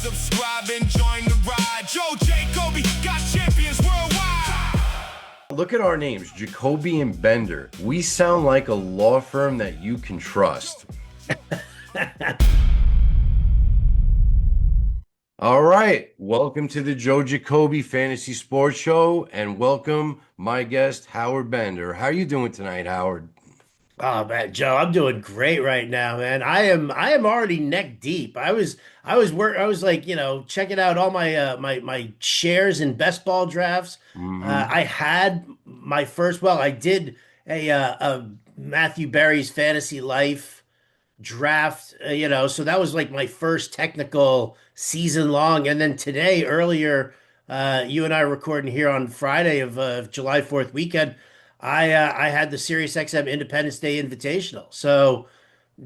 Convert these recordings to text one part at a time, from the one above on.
subscribe and join the ride. Joe Jacoby got champions worldwide. Look at our names, Jacoby and Bender. We sound like a law firm that you can trust. All right, welcome to the Joe Jacoby Fantasy Sports Show, and welcome my guest Howard Bender. How are you doing tonight, Howard? Oh man, Joe, I'm doing great right now, man. I am already neck deep. I was like, checking out all my shares in best ball drafts. I had my first, well, I did a Matthew Berry's Fantasy Life draft, so that was like my first technical season long. And then today, earlier, you and I are recording here on Friday of July 4th weekend. I had the SiriusXM Independence Day Invitational. So,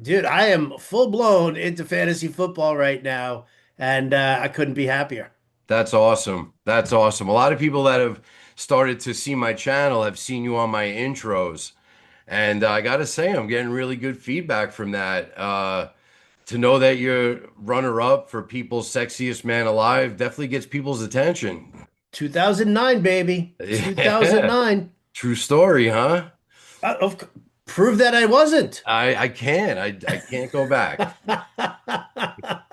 dude, I am full blown into fantasy football right now, and I couldn't be happier. That's awesome. That's awesome. A lot of people that have started to see my channel have seen you on my intros. And I got to say, I'm getting really good feedback from that. To know that you're runner-up for People's Sexiest Man Alive definitely gets people's attention. 2009, baby. Yeah. 2009. True story, huh? Prove that I wasn't. I can't. I can't go back.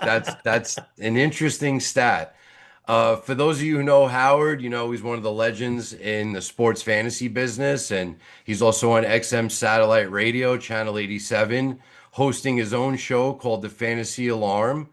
That's an interesting stat. For those of you who know Howard, he's one of the legends in the sports fantasy business, and he's also on XM Satellite Radio, Channel 87, hosting his own show called The Fantasy Alarm.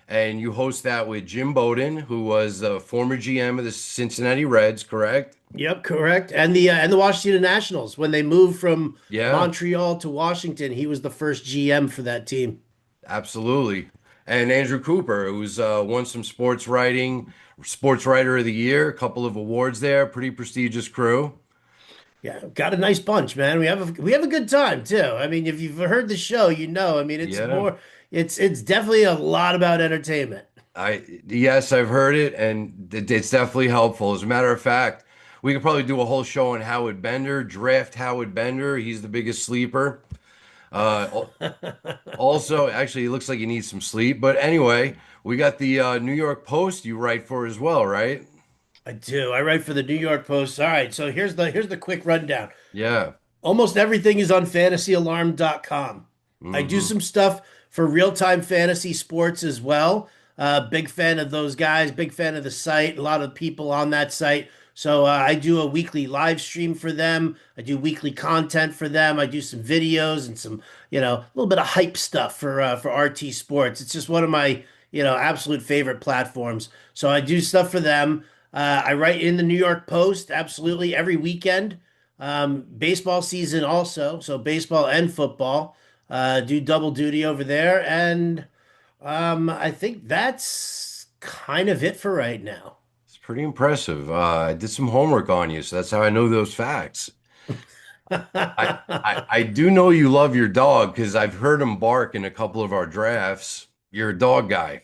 And you host that with Jim Bowden, who was the former GM of the Cincinnati Reds, correct? Yep, correct. And the Washington Nationals, when they moved from Yeah. Montreal to Washington, he was the first GM for that team. Absolutely. And Andrew Cooper, who's won some sports writing, Sports Writer of the Year, a couple of awards there, pretty prestigious crew. Yeah, got a nice bunch, man. We have a good time too. I mean, if you've heard the show, I mean, Yeah. it's definitely a lot about entertainment. Yes, I've heard it, and it's definitely helpful. As a matter of fact, we could probably do a whole show on Howard Bender, draft Howard Bender. He's the biggest sleeper. Uh, Also, actually, it looks like he needs some sleep. But anyway, we got the New York Post you write for as well, right? I do. I write for the New York Post. All right, so here's the quick rundown. Yeah. Almost everything is on fantasyalarm.com. I do Hmm. some stuff for real-time fantasy sports as well. Big fan of those guys, big fan of the site, a lot of people on that site. So I do a weekly live stream for them. I do weekly content for them. I do some videos and some, a little bit of hype stuff for RT Sports. It's just one of my, absolute favorite platforms. So I do stuff for them. I write in the New York Post absolutely every weekend. Baseball season also, so baseball and football. Do double duty over there, and I think that's kind of it for right now. It's pretty impressive. I did some homework on you, so that's how I know those facts. I do know you love your dog because I've heard him bark in a couple of our drafts. You're a dog guy.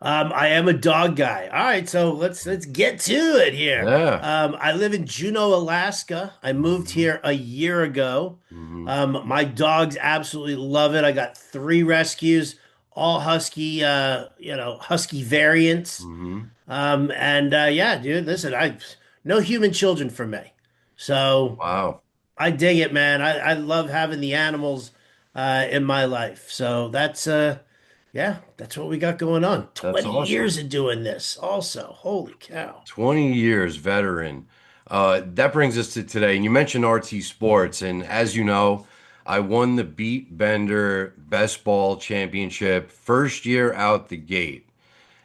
I am a dog guy. All right, so let's get to it here. Yeah. I live in Juneau, Alaska. I moved here a year ago. Hmm. My dogs absolutely love it. I got three rescues, all husky, husky variants. Hmm. And yeah, dude, listen, I no human children for me. So Wow. I dig it, man. I love having the animals in my life. So yeah, that's what we got going on. That's 20 awesome. years of doing this also. Holy cow. 20 years veteran. That brings us to today. And you mentioned RT Sports. And as you know, I won the Beat Bender Best Ball Championship first year out the gate.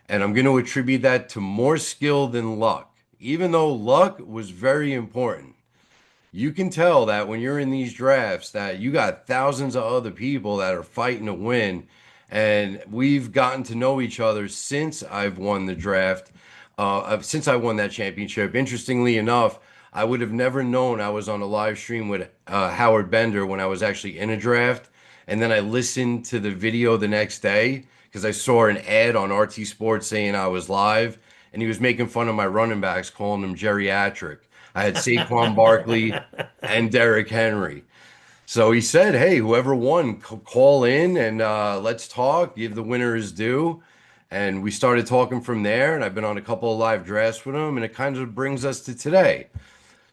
And I'm going to attribute that to more skill than luck, even though luck was very important. You can tell that when you're in these drafts that you got thousands of other people that are fighting to win. And we've gotten to know each other since I've won the draft, since I won that championship. Interestingly enough, I would have never known I was on a live stream with Howard Bender when I was actually in a draft. And then I listened to the video the next day because I saw an ad on RT Sports saying I was live. And he was making fun of my running backs, calling them geriatric. I had Saquon Barkley and Derrick Henry. So he said, hey, whoever won, call in and let's talk, give the winner his due. And we started talking from there, and I've been on a couple of live drafts with him, and it kind of brings us to today.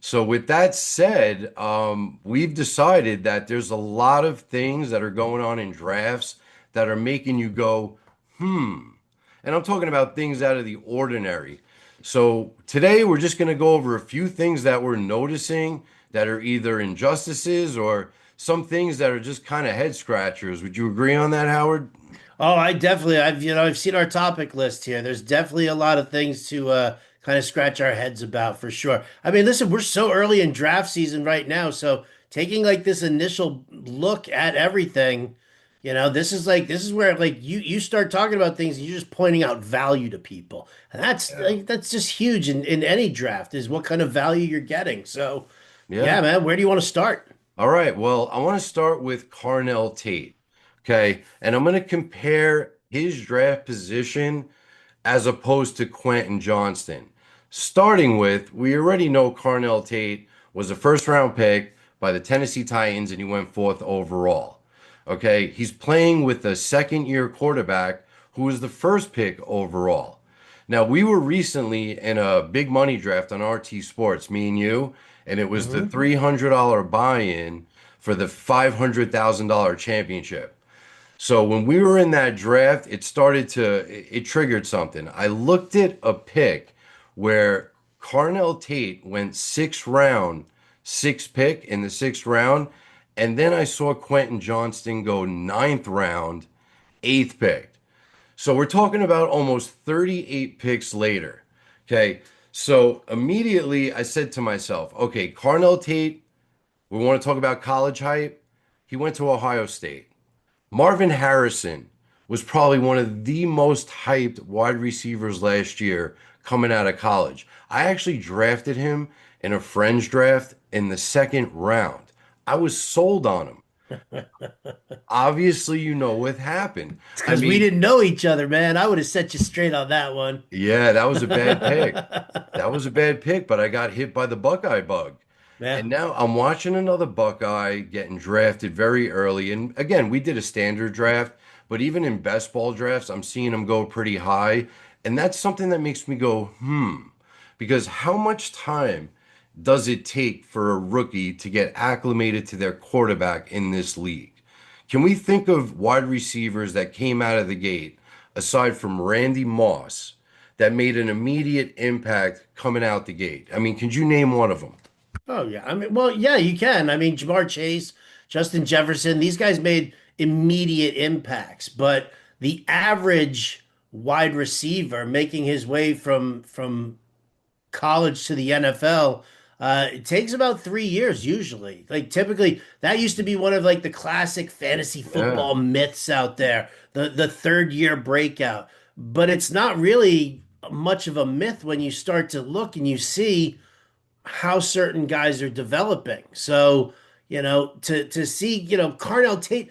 So with that said, we've decided that there's a lot of things that are going on in drafts that are making you go, hmm. And I'm talking about things out of the ordinary. So today we're just going to go over a few things that we're noticing that are either injustices or some things that are just kind of head scratchers. Would you agree on that, Howard? Oh, I definitely, I've seen our topic list here. There's definitely a lot of things to kind of scratch our heads about for sure. I mean, listen, we're so early in draft season right now, so taking like this initial look at everything, this is where like you start talking about things and you're just pointing out value to people. And Yeah. that's just huge in any draft is what kind of value you're getting. So, Yeah. yeah, man, where do you want to start? All right. Well, I want to start with Carnell Tate. Okay. And I'm going to compare his draft position as opposed to Quentin Johnston. Starting with, we already know Carnell Tate was a first round pick by the Tennessee Titans and he went fourth overall. Okay. He's playing with a second year quarterback who was the first pick overall. Now, we were recently in a big money draft on RT Sports, me and you, and it was the Hmm. $300 buy-in for the $500,000 championship. So when we were in that draft, it triggered something. I looked at a pick where Carnell Tate went sixth pick in the sixth round, and then I saw Quentin Johnston go ninth round, eighth pick. So we're talking about almost 38 picks later. Okay. So immediately I said to myself, okay, Carnell Tate, we want to talk about college hype. He went to Ohio State. Marvin Harrison was probably one of the most hyped wide receivers last year coming out of college. I actually drafted him in a friend's draft in the second round. I was sold on him. Obviously, you know what happened. It's I because we mean, didn't know each other, man. I would have set you straight on that one. yeah, that was a bad pick. That was a bad pick, but I got hit by the Buckeye bug. Yeah. And now I'm watching another Buckeye getting drafted very early. And again, we did a standard draft, but even in best ball drafts, I'm seeing them go pretty high. And that's something that makes me go, hmm, because how much time does it take for a rookie to get acclimated to their quarterback in this league? Can we think of wide receivers that came out of the gate, aside from Randy Moss, that made an immediate impact coming out the gate? I mean, could you name one of them? Oh yeah. I mean, well, yeah, you can. I mean, Jamar Chase, Justin Jefferson, these guys made immediate impacts, but the average wide receiver making his way from college to the NFL, it takes about 3 years usually. Like typically, that used to be one of like the classic fantasy Yeah, football myths out there, the third year breakout. But it's not really much of a myth when you start to look and you see how certain guys are developing. So, to see, Carnell Tate,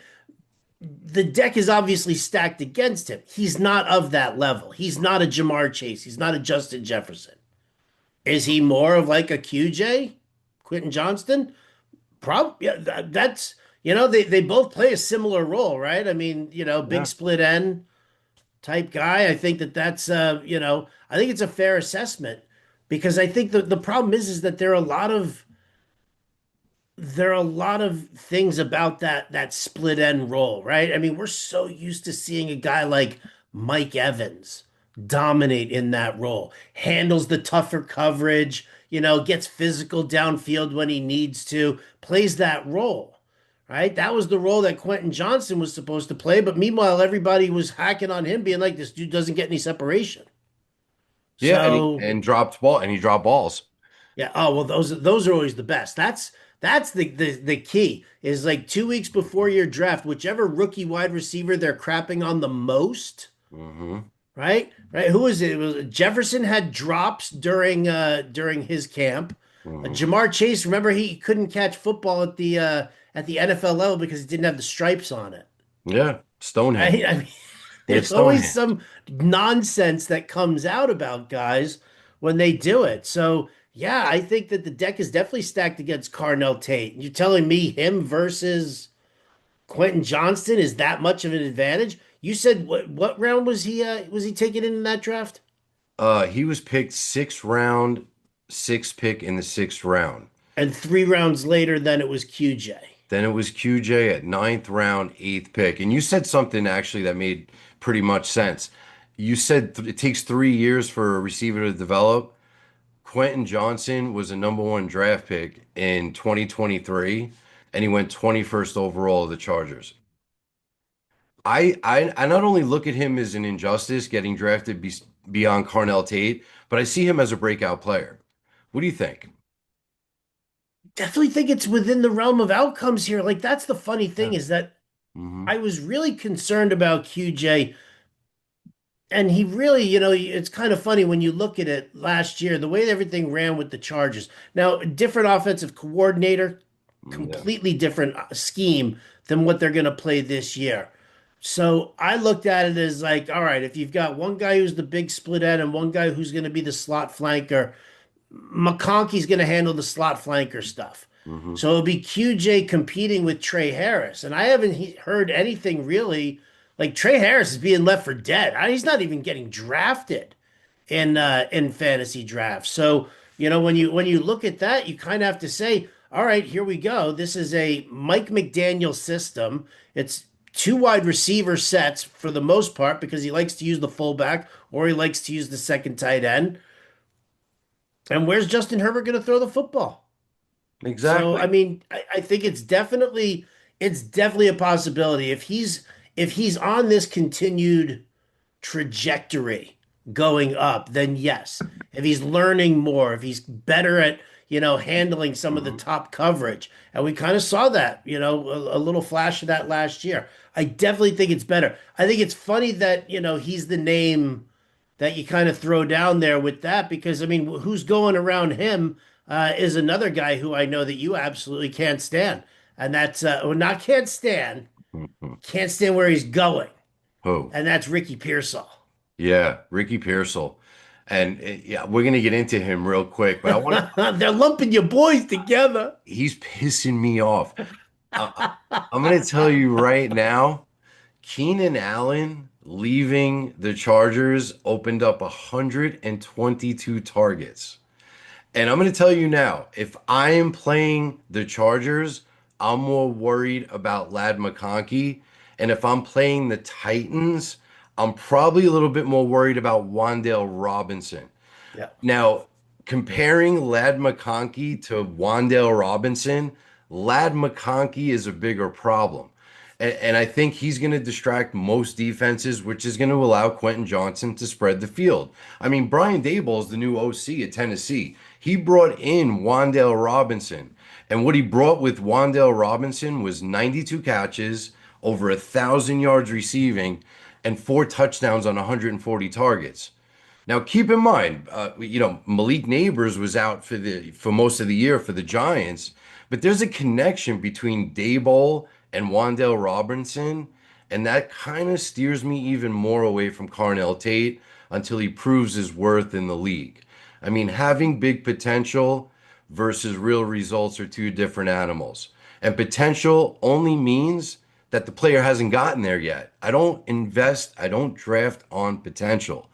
the deck is obviously stacked against him. He's not of that level. He's not a Jamar Chase. He's not a Justin Jefferson. Is he more of like a QJ, Quentin Johnston? Probably. Yeah, that's they both play a similar role, right? I mean, big yeah. split end type guy. I think that's I think it's a fair assessment because I think the problem is that there are a lot of things about that split end role, right? I mean, we're so used to seeing a guy like Mike Evans dominate in that role, handles the tougher coverage, gets physical downfield when he needs to, plays that role, right? That was the role that Quentin Johnson was supposed to play, but meanwhile, everybody was hacking on him, being like, this dude doesn't get any separation. Yeah, and So he dropped balls. yeah. Oh, well, those are always the best. That's the key is like 2 weeks before your draft, whichever rookie wide receiver they're crapping on the most, Hmm. right? Right. Who is it? It was Jefferson had drops during his camp. Hmm. Jamar Chase, remember he couldn't catch football at the NFL level because he didn't have the stripes on it. Yeah, Right? Stonehenge. I mean, He had there's always Stonehenge. some nonsense that comes out about guys when they do it. So, yeah, I think that the deck is definitely stacked against Carnell Tate. You're telling me him versus Quentin Johnston is that much of an advantage? You said what round was he taken in that draft? He was picked sixth round, sixth pick in the sixth round. And 3 rounds later, then it was QJ. Then it was QJ at ninth round, eighth pick. And you said something actually that made pretty much sense. You said it takes 3 years for a receiver to develop. Quentin Johnston was a number one draft pick in 2023, and he went 21st overall of the Chargers. I not only look at him as an injustice getting drafted beyond Carnell Tate, but I see him as a breakout player. What do you think? Definitely think it's within the realm of outcomes here. Like that's the funny thing Yeah. is that Hmm. I was really concerned about QJ. And he really, it's kind of funny when you look at it last year, the way everything ran with the Chargers. Now, different offensive coordinator, Yeah. completely different scheme than what they're going to play this year. So I looked at it as like, all right, if you've got one guy who's the big split end and one guy who's going to be the slot flanker, McConkey's going to handle the slot flanker stuff. Hmm. So it'll be QJ competing with Trey Harris. And I haven't heard anything really like Trey Harris is being left for dead. He's not even getting drafted in fantasy drafts. So, when you look at that, you kind of have to say, all right, here we go. This is a Mike McDaniel system. It's two wide receiver sets for the most part because he likes to use the fullback or he likes to use the second tight end. And where's Justin Herbert going to throw the football? So I Exactly. mean, I think it's definitely a possibility if he's on this continued trajectory going up, then yes. If he's learning more, if he's better at handling some of the Hmm. top coverage, and we kind of saw that, a little flash of that last year. I definitely think it's better. I think it's funny that he's the name that you kind of throw down there with that because I mean, who's going around him is another guy who I know that you absolutely can't stand, and that's well, not can't stand where he's going, Who? and that's Ricky Pearsall. Yeah, Ricky Pearsall. And yeah, we're gonna get into him real quick, but I want to. They're lumping your boys together. He's pissing me off. I'm gonna tell you right now, Keenan Allen leaving the Chargers opened up 122 targets. And I'm going to tell you now, if I am playing the Chargers, I'm more worried about Lad McConkey. And if I'm playing the Titans, I'm probably a little bit more worried about Wandale Robinson. Yeah. Now, comparing Lad McConkey to Wandale Robinson, Lad McConkey is a bigger problem. And I think he's going to distract most defenses, which is going to allow Quentin Johnston to spread the field. I mean, Brian Daboll is the new OC at Tennessee. He brought in Wandale Robinson. And what he brought with Wandale Robinson was 92 catches, over 1,000 yards receiving, and 4 touchdowns on 140 targets. Now, keep in mind, Malik Neighbors was out for most of the year for the Giants, but there's a connection between Dayball and Wandale Robinson, and that kind of steers me even more away from Carnell Tate until he proves his worth in the league. I mean, having big potential versus real results are two different animals, and potential only means that the player hasn't gotten there yet. I don't invest, I don't draft on potential.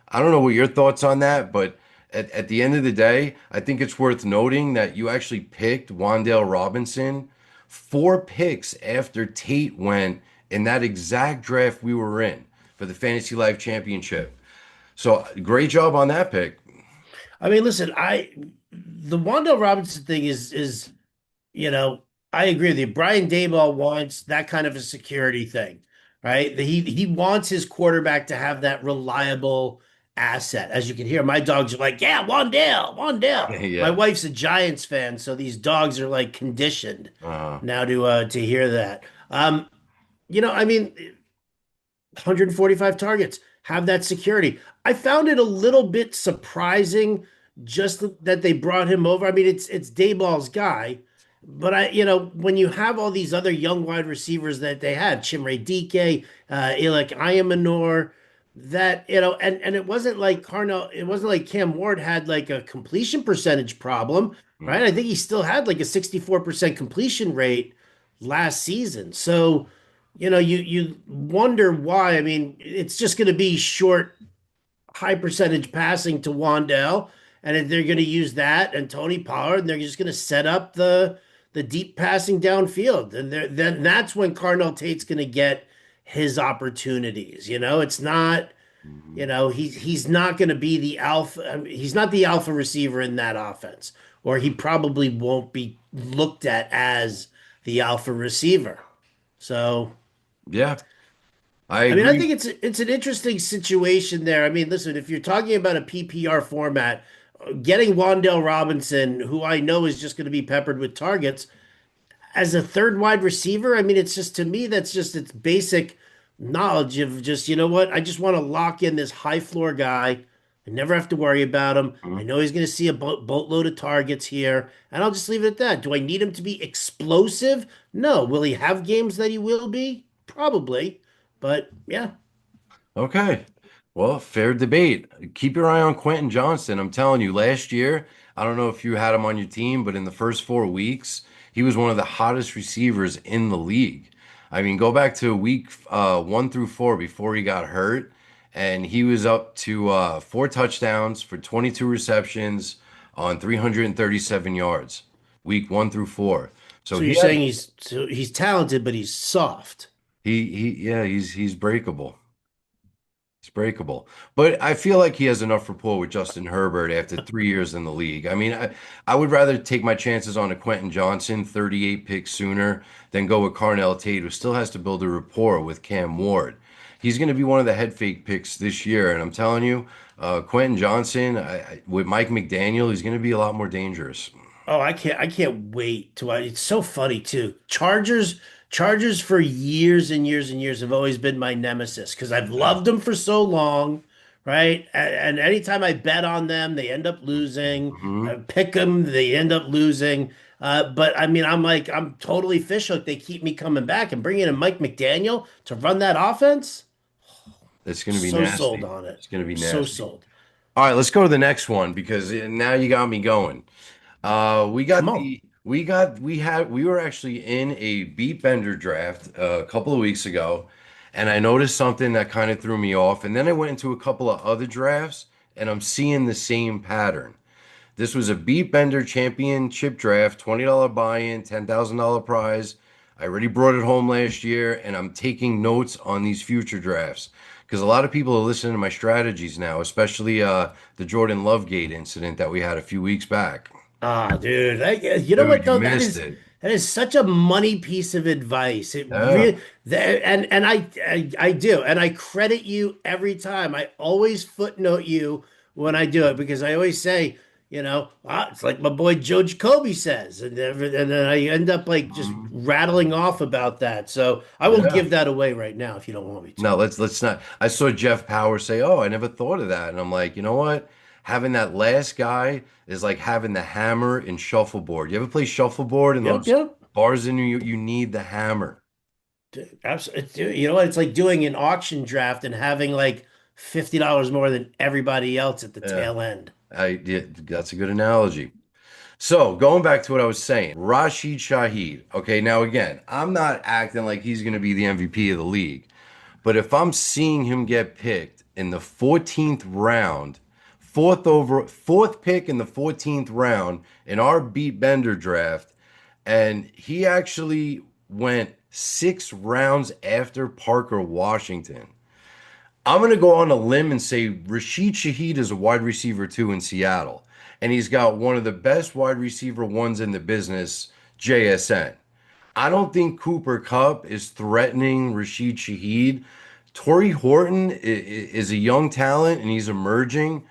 I don't know what your thoughts on that, but at the end of the day, I think it's worth noting that you actually picked Wandale Robinson 4 picks after Tate went in that exact draft we were in for the Fantasy Life Championship. So great job on that pick. I mean, listen, the Wandale Robinson thing is you know, I agree with you. Brian Daboll wants that kind of a security thing, right? He wants his quarterback to have that reliable asset. As you can hear, my dogs are like, "Yeah, Wandale, Wandale." My Yeah. wife's a Giants fan, so these dogs are like conditioned Uh, now to hear that. I mean, 145 targets, have that security. I found it a little bit surprising just that they brought him over. I mean, it's Dayball's guy, but when you have all these other young wide receivers that they had, Chimere Dike, Alek Ayamanor, that and it wasn't like it wasn't like Cam Ward had like a completion percentage problem, right? mm, I think he still had like a 64% completion rate last season. So you wonder why. I mean, it's just going to be short, high percentage passing to Wandell, and if they're going to use that and Tony Pollard, and they're just going to set up the deep passing downfield, and then that's when Carnell Tate's going to get his opportunities. It's not. Mhm. He's not going to be the alpha. I mean, he's not the alpha receiver in that offense, or he probably won't be looked at as the alpha receiver. So, Yeah, I I mean, I agree. think it's an interesting situation there. I mean, listen, if you're talking about a PPR format, getting Wandale Robinson, who I know is just going to be peppered with targets, as a third wide receiver, I mean, it's just to me, that's just it's basic knowledge of just, you know what? I just want to lock in this high floor guy. I never have to worry about him. I Mhm. know he's going to see a boatload of targets here, and I'll just leave it at that. Do I need him to be explosive? No. Will he have games that he will be? Probably. But yeah. Okay. Well, fair debate. Keep your eye on Quentin Johnston. I'm telling you, last year, I don't know if you had him on your team, but in the first 4 weeks, he was one of the hottest receivers in the league. I mean, go back to week 1 through 4 before he got hurt, and he was up to 4 touchdowns for 22 receptions on 337 yards, week 1 through 4. So So you're saying he's talented, but he's soft. yeah, he's breakable. It's breakable. But I feel like he has enough rapport with Justin Herbert after 3 years in the league. I mean, I would rather take my chances on a Quentin Johnson, 38 picks sooner, than go with Carnell Tate, who still has to build a rapport with Cam Ward. He's going to be one of the head fake picks this year. And I'm telling you, Quentin Johnson, with Mike McDaniel, he's going to be a lot more dangerous. Oh, I can't wait to. It's so funny too. Chargers for years and years and years have always been my nemesis because I've Yeah. loved them for so long, right? And anytime I bet on them, they end up losing. I Mhm. pick them, they end up losing. But I mean, I'm totally fish hooked. They keep me coming back and bringing in Mike McDaniel to run that offense. It's going to be So sold nasty. on it. It's going to be So nasty. sold. All right, let's go to the next one because now you got me going. Come on. We were actually in a beat bender draft a couple of weeks ago, and I noticed something that kind of threw me off. And then I went into a couple of other drafts, and I'm seeing the same pattern. This was a beat bender championship draft, $20 buy-in, $10,000 prize. I already brought it home last year, and I'm taking notes on these future drafts because a lot of people are listening to my strategies now, especially the Jordan Lovegate incident that we had a few weeks back. Ah, dude, you know Dude, what you though? missed it. That is such a money piece of advice. It Yeah. really and I do, and I credit you every time. I always footnote you when I do it because I always say, it's like my boy Joe Jacoby says, and then I end up like just Mhm. rattling off about that. So I won't Yeah. give that away right now if you don't want me to. No, let's not. I saw Jeff Power say, "Oh, I never thought of that," and I'm like, you know what? Having that last guy is like having the hammer in shuffleboard. You ever play shuffleboard in Yep, those yep. bars in New York? You need the hammer. Absolutely. You know what? It's like doing an auction draft and having like $50 more than everybody else at the Yeah, tail end. yeah, that's a good analogy. So going back to what I was saying, Rashid Shaheed. Okay, now again, I'm not acting like he's going to be the MVP of the league, but if I'm seeing him get picked in the 14th round, fourth pick in the 14th round in our beat Bender draft, and he actually went 6 rounds after Parker Washington. I'm going to go on a limb and say Rashid Shaheed is a wide receiver too in Seattle. And he's got one of the best wide receiver ones in the business, JSN. I don't think Cooper Kupp is threatening Rashid Shaheed. Torrey Horton is a young talent and he's emerging,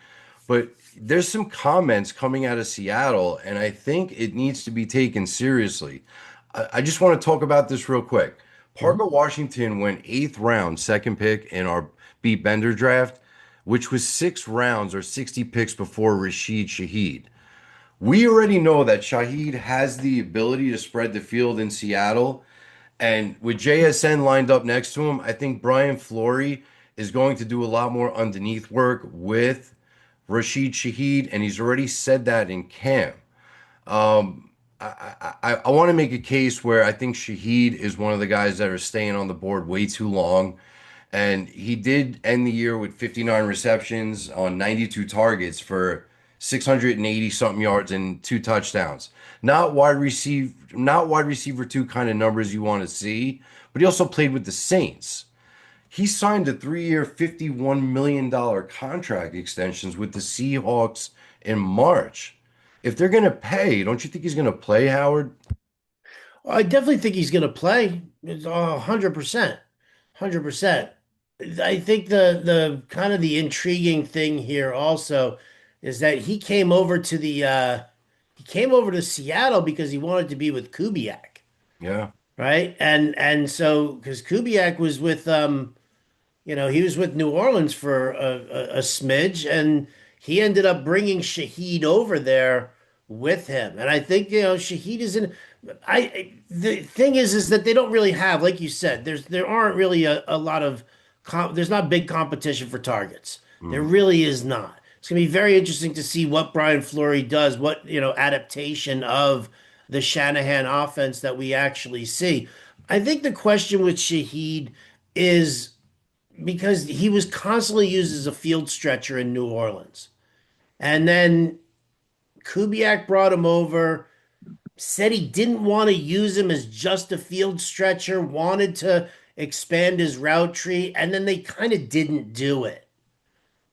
but there's some comments coming out of Seattle, and I think it needs to be taken seriously. I just want to talk about this real quick. Mhm. Parker Washington went eighth round, second pick in our beat Bender draft, which was 6 rounds or 60 picks before Rashid Shaheed. We already know that Shaheed has the ability to spread the field in Seattle. And with JSN lined up next to him, I think Brian Flory is going to do a lot more underneath work with Rashid Shaheed. And he's already said that in camp. I want to make a case where I think Shaheed is one of the guys that are staying on the board way too long. And he did end the year with 59 receptions on 92 targets for 680 something yards and two touchdowns. Not wide receiver two kind of numbers you want to see, but he also played with the Saints. He signed a 3-year, $51 million contract extensions with the Seahawks in March. If they're going to pay, don't you think he's going to play, Howard? I definitely think he's going to play. It's 100%. 100%. I think the kind of the intriguing thing here also is that he came over to Seattle because he wanted to be with Kubiak, Yeah. right? And so because Kubiak was with he was with New Orleans for a smidge, and he ended up bringing Shaheed over there with him. And I think, Shaheed is in. The thing is that they don't really have, like you said, there aren't really a lot of there's not big competition for targets. There Mm. really is not. It's gonna be very interesting to see what Brian Fleury does, what adaptation of the Shanahan offense that we actually see. I think the question with Shaheed is because he was constantly used as a field stretcher in New Orleans. And then Kubiak brought him over, said he didn't want to use him as just a field stretcher, wanted to expand his route tree, and then they kind of didn't do it,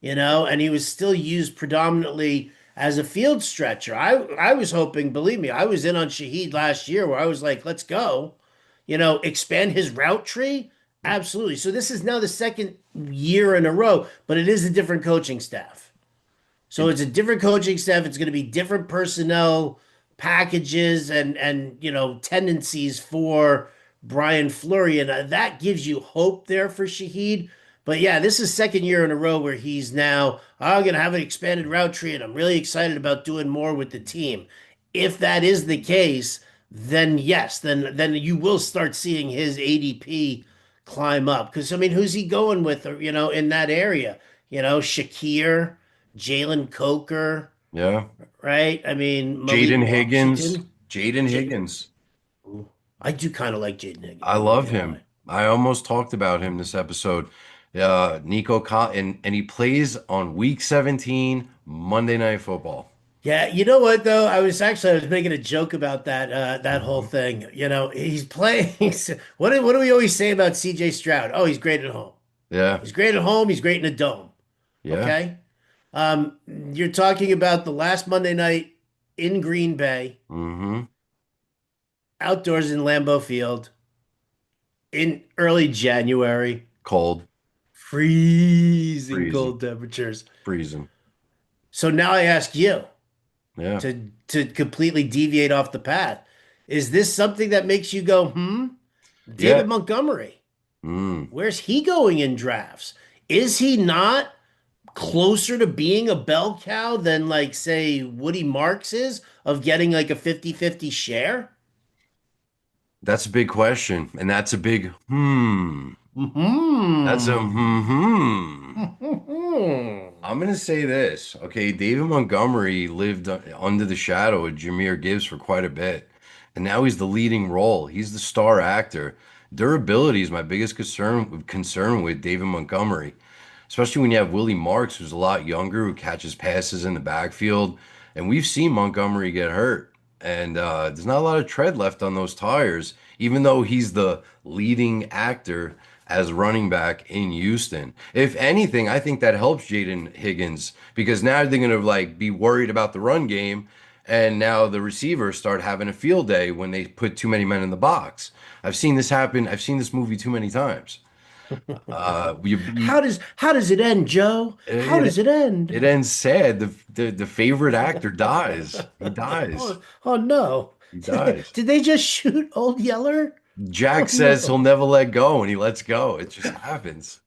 and he was still used predominantly as a field stretcher. I was hoping, believe me, I was in on Shaheed last year where I was like, let's go, expand his route tree. Absolutely. So this is now the second year in a row, but it is a different coaching staff. So It, it's a different coaching staff. It's going to be different personnel packages and tendencies for Brian Fleury, and that gives you hope there for Shaheed. But yeah, this is second year in a row where he's now, I'm going to have an expanded route tree, and I'm really excited about doing more with the team. If that is the case, then yes, then you will start seeing his ADP climb up. Because I mean, who's he going with, in that area? Shakir, Jalen Coker, yeah. right? I mean, Malik Jaden Higgins. Washington. Jaden J- Higgins. I do kind of like Jaden Higgins. I I'm not love gonna him. lie. I almost talked about him this episode. And he plays on week 17, Monday Night Football. Yeah, you know what though? I was making a joke about that whole Mhm. thing. He's playing. What do we always say about CJ Stroud? Oh, he's great at home. Yeah. He's great at home. He's great in a dome. Yeah. Okay. You're talking about the last Monday night in Green Bay, Hmm. outdoors in Lambeau Field, in early January, Cold. freezing Freezing. cold temperatures. Freezing. So now I ask you Yeah. to completely deviate off the path. Is this something that makes you go, hmm? Yeah. David Montgomery, Mm. where's he going in drafts? Is he not closer to being a bell cow than, like, say, Woody Marks is of getting like a 50-50 share? That's a big question. And that's a big hmm. That's a Hmm. hmm. Hmm. I'm gonna say this. Okay, David Montgomery lived under the shadow of Jameer Gibbs for quite a bit, and now he's the leading role. He's the star actor. Durability is my biggest concern with David Montgomery, especially when you have Willie Marks, who's a lot younger, who catches passes in the backfield, and we've seen Montgomery get hurt, and there's not a lot of tread left on those tires, even though he's the leading actor as running back in Houston. If anything, I think that helps Jaden Higgins because now they're gonna like be worried about the run game, and now the receivers start having a field day when they put too many men in the box. I've seen this happen. I've seen this movie too many times. How does it end, Joe? How It, does it end? it ends sad. The favorite actor dies. He dies. Oh no. He dies. Did they just shoot Old Yeller? Oh Jack says he'll no. never let go, and he lets go. It just happens.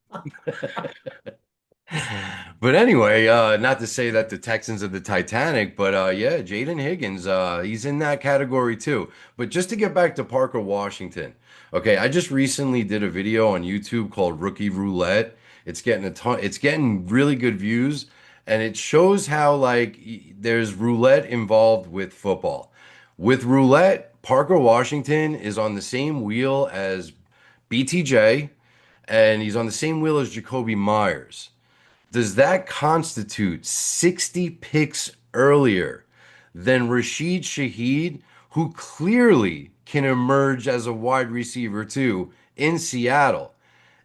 But anyway, not to say that the Texans are the Titanic, but yeah, Jaden Higgins, he's in that category too. But just to get back to Parker Washington, okay, I just recently did a video on YouTube called Rookie Roulette. It's getting really good views, and it shows how like there's roulette involved with football. With roulette, Parker Washington is on the same wheel as BTJ, and he's on the same wheel as Jacoby Myers. Does that constitute 60 picks earlier than Rashid Shaheed, who clearly can emerge as a wide receiver too in Seattle?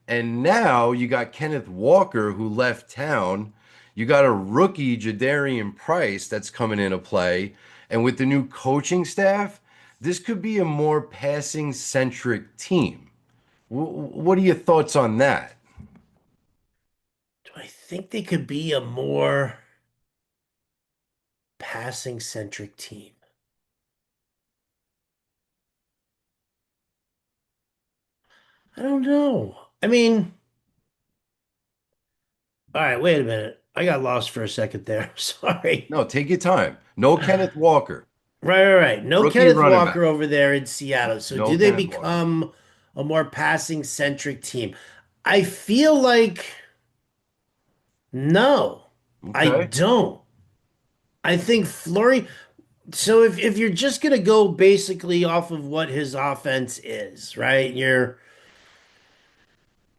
And now you got Kenneth Walker, who left town. You got a rookie, Jadarian Price, that's coming into play. And with the new coaching staff, this could be a more passing centric team. What are your thoughts on that? Do I think they could be a more passing centric team? I don't know. I mean, all right, wait a minute. I got lost for a second there. Sorry. No, take your time. No Kenneth Walker, Right. No rookie Kenneth running Walker back. over there in Seattle. So No do they Kenneth Walker. become a more passing centric team? I feel like no, I Okay. don't. I think Flurry. So if you're just gonna go basically off of what his offense is, right? You're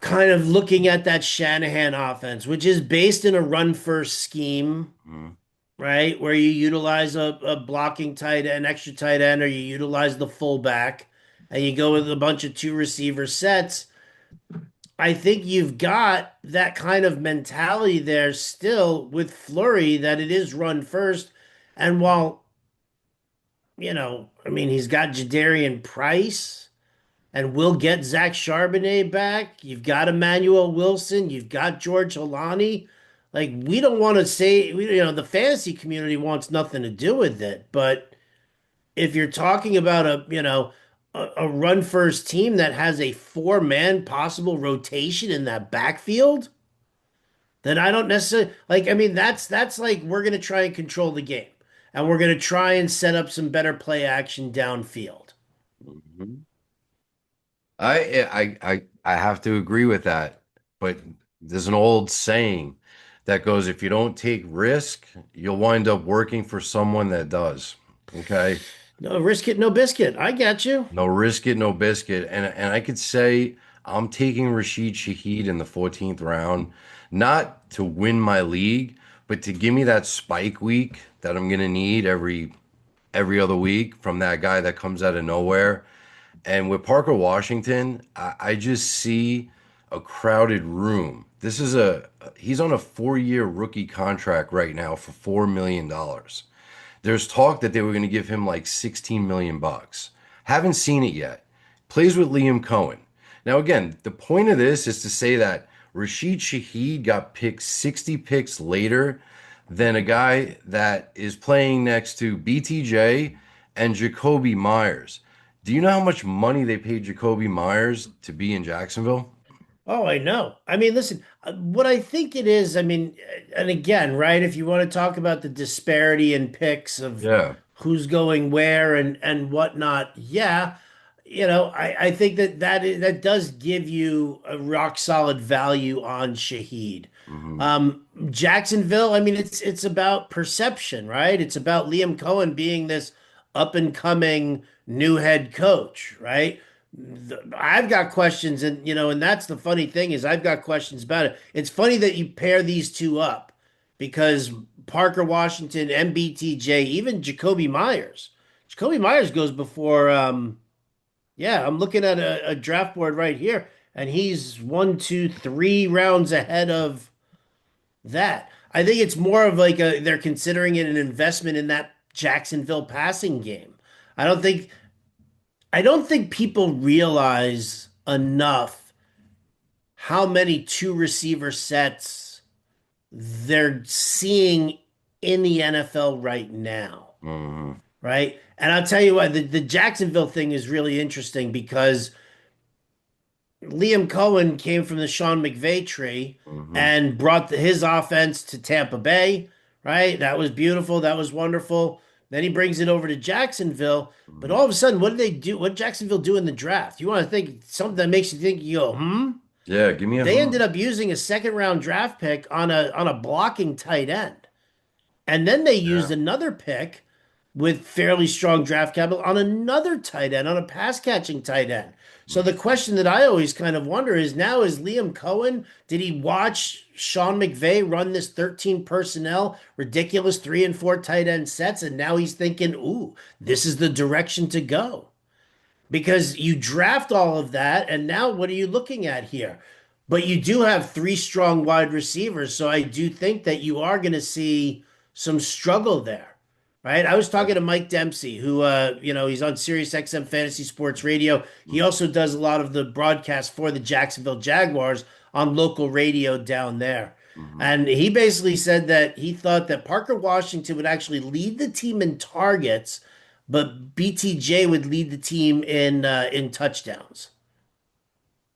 kind of looking at that Shanahan offense, which is based in a run first scheme, Mhm. right? Where you utilize a blocking tight end, extra tight end, or you utilize the fullback and you go with a bunch of two receiver sets. I think you've got that kind of mentality there still with Flurry that it is run first. And while, I mean, he's got Jadarian Price and we'll get Zach Charbonnet back. You've got Emmanuel Wilson. You've got George Holani. Like, we don't want to say, the fantasy community wants nothing to do with it. But if you're talking about a run first team that has a four-man possible rotation in that backfield, then I don't necessarily like, I mean, that's like we're gonna try and control the game. And we're gonna try and set up some better play action downfield. Mhm. I have to agree with that, but there's an old saying that goes, if you don't take risk, you'll wind up working for someone that does. Okay. No risk it, no biscuit. I got you. No risk it, no biscuit. And I could say I'm taking Rashid Shaheed in the 14th round, not to win my league, but to give me that spike week that I'm gonna need every other week from that guy that comes out of nowhere. And with Parker Washington, I just see a crowded room. He's on a 4-year rookie contract right now for $4 million. There's talk that they were going to give him like 16 million bucks. Haven't seen it yet. Plays with Liam Cohen. Now again, the point of this is to say that Rashid Shaheed got picked 60 picks later than a guy that is playing next to BTJ and Jacoby Myers. Do you know how much money they paid Jacoby Myers to be in Jacksonville? Oh, I know. I mean, listen, what I think it is, I mean, and again, right, if you want to talk about the disparity in picks of Yeah. who's going where and whatnot, yeah, I think that does give you a rock solid value on Shaheed. Hmm. Jacksonville, I mean, it's about perception, right? It's about Liam Cohen being this up and coming new head coach, right? I've got questions, and that's the funny thing is I've got questions about it. It's funny that you pair these two up because Parker Washington, MBTJ, even Jacoby Myers. Jacoby Myers goes before. Yeah, I'm looking at a draft board right here, and he's 1, 2, 3 rounds ahead of that. I think it's more of like they're considering it an investment in that Jacksonville passing game. I don't think I don't think people realize enough how many two receiver sets they're seeing in the NFL right now, Hmm. right? And I'll tell you what, the Jacksonville thing is really interesting because Liam Cohen came from the Sean McVay tree Hmm. and brought his offense to Tampa Bay, right? That was beautiful. That was wonderful. Then he brings it over to Jacksonville. But Hmm. all of a sudden, what did they do? What did Jacksonville do in the draft? You want to think something that makes you think, you go, hmm? Yeah, give me a They ended hum. up using a second round draft pick on a blocking tight end. And then they used Yeah. another pick with fairly strong draft capital on another tight end, on a pass catching tight end. So the question that I always kind of wonder is now, is Liam Cohen, did he watch Sean McVay run this 13 personnel, ridiculous 3 and 4 tight end sets, and now he's thinking, ooh, this is the direction to go? Because you draft all of that, and now what are you looking at here? But you do have three strong wide receivers, so I do think that you are going to see some struggle there, right? I was talking to Mike Dempsey, who, he's on Sirius XM Fantasy Sports Radio. He also does a lot of the broadcast for the Jacksonville Jaguars on local radio down there. Mhm. And he basically said that he thought that Parker Washington would actually lead the team in targets, but BTJ would lead the team in touchdowns. I,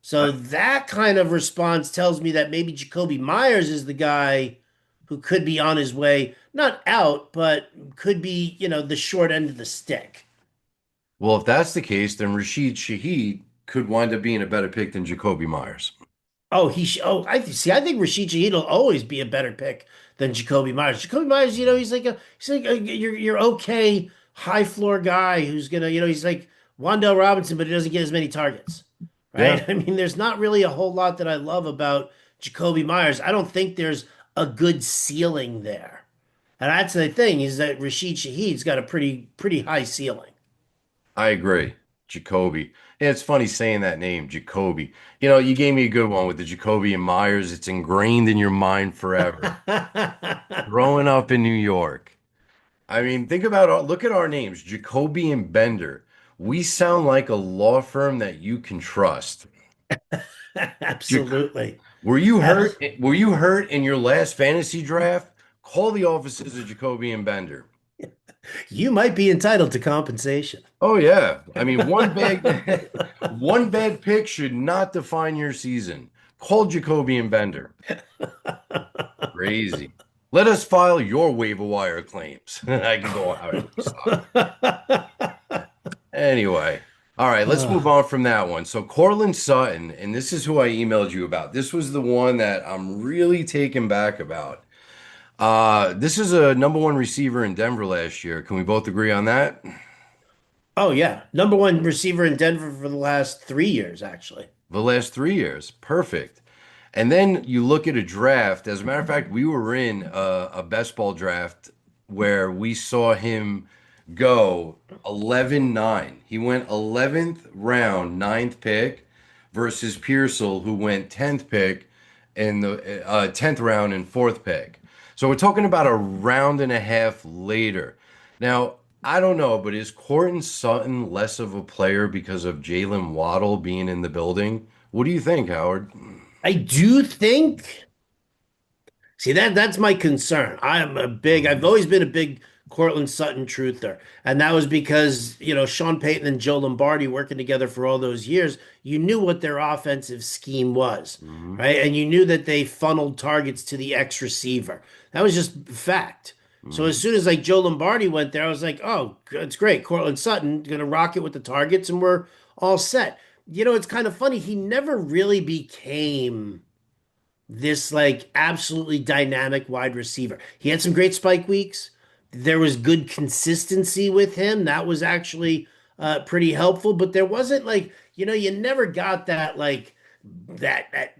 So that kind of response tells me that maybe Jacoby Myers is the guy who could be on his way, not out, but could be, the short end of the stick. well, if that's the case, then Rashid Shaheed could wind up being a better pick than Jacoby Myers. Oh, I see. I think Rashid Shaheed will always be a better pick than Jacoby Myers. Jacoby Myers, he's like a you're okay high floor guy who's gonna, he's like Wandell Robinson, but he doesn't get as many targets, Yeah, right? I mean, there's not really a whole lot that I love about Jacoby Myers. I don't think there's a good ceiling there, and that's the thing is that Rashid Shaheed's got a pretty high ceiling. I agree. Jacoby. Yeah, it's funny saying that name, Jacoby. You gave me a good one with the Jacoby and Myers. It's ingrained in your mind forever. Growing up in New York. I mean, look at our names, Jacoby and Bender. We sound like a law firm that you can trust. Jac- Absolutely. Were you hurt? Abs- Were you hurt in your last fantasy draft? Call the offices of Jacoby and Bender. You might be entitled to compensation. Oh yeah. I mean, one bad pick should not define your season. Call Jacoby and Bender. Crazy. Let us file your waiver wire claims. I can go out. Stop. Anyway, all right, let's move on from that one. So Courtland Sutton, and this is who I emailed you about. This was the one that I'm really taken back about. This is a number one receiver in Denver last year. Can we both agree on that? Oh yeah, number one receiver in Denver for the last 3 years, actually. The last 3 years. Perfect. And then you look at a draft. As a matter of fact, we were in a best ball draft where we saw him go 11-9. He went 11th round, ninth pick, versus Pearsall, who went 10th pick in the 10th round and fourth pick. So we're talking about a round and a half later. Now, I don't know, but is Courtland Sutton less of a player because of Jalen Waddle being in the building? What do you think, Howard? I do think. See, that's my concern. I've Mhm. always been a big Courtland Sutton truther. And that was because, Sean Payton and Joe Lombardi working together for all those years, you knew what their offensive scheme was, Mhm. right? And you knew that they funneled targets to the X receiver. That was just fact. So as Mhm. soon as like Joe Lombardi went there, I was like, oh, it's great. Courtland Sutton gonna rock it with the targets, and we're all set. It's kind of funny. He never really became this like absolutely dynamic wide receiver. He had some great spike weeks. There was good consistency with him. That was actually pretty helpful, but there wasn't like, you never got that like that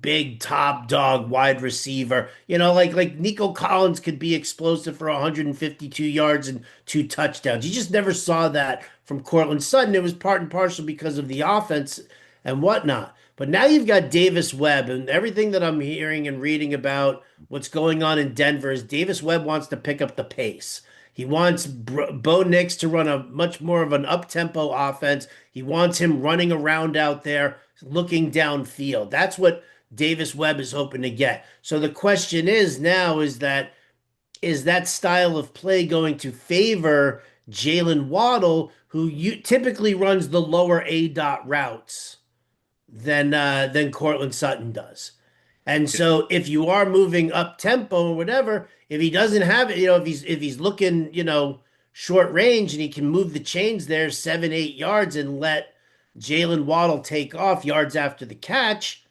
big top dog wide receiver. Like Nico Collins could be explosive for 152 yards and 2 touchdowns. You just never saw that from Courtland Sutton. It was part and parcel because of the offense and whatnot. But now you've got Davis Webb, and everything that I'm hearing and reading about what's going on in Denver is Davis Webb wants to pick up the pace. He wants Bo Nix to run a much more of an up-tempo offense. He wants him running around out there, looking downfield. That's what Davis Webb is hoping to get. So the question is now is that style of play going to favor Jalen Waddle, who typically runs the lower A dot routes than Courtland Sutton does? And so if you are moving up tempo or whatever, if he doesn't have it, if he's looking, short range and he can move the chains there 7, 8 yards and let Jalen Waddle take off yards after the catch,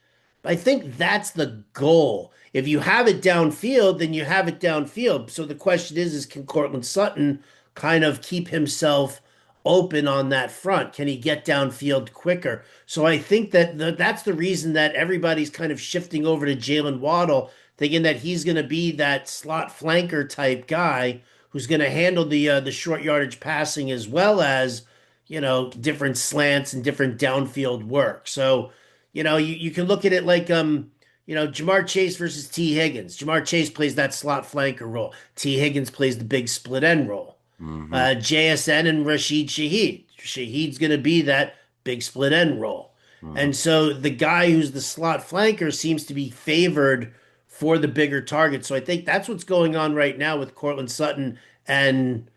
I think that's the goal. if you have it downfield, then you have it downfield. So the question is can Courtland Sutton kind of keep himself open on that front? Can he get downfield quicker? So I think that that's the reason that everybody's kind of shifting over to Jalen Waddle, thinking that he's going to be that slot flanker type guy who's going to handle the short yardage passing as well as different slants and different downfield work. So you can look at it like Jamar Chase versus T Higgins. Jamar Chase plays that slot flanker role. T Higgins plays the big split end role. Hmm. JSN and Rashid Shaheed. Shaheed's going to be that big split end role. Hmm. And so the guy who's the slot flanker seems to be favored for the bigger target. So I think that's what's going on right now with Courtland Sutton and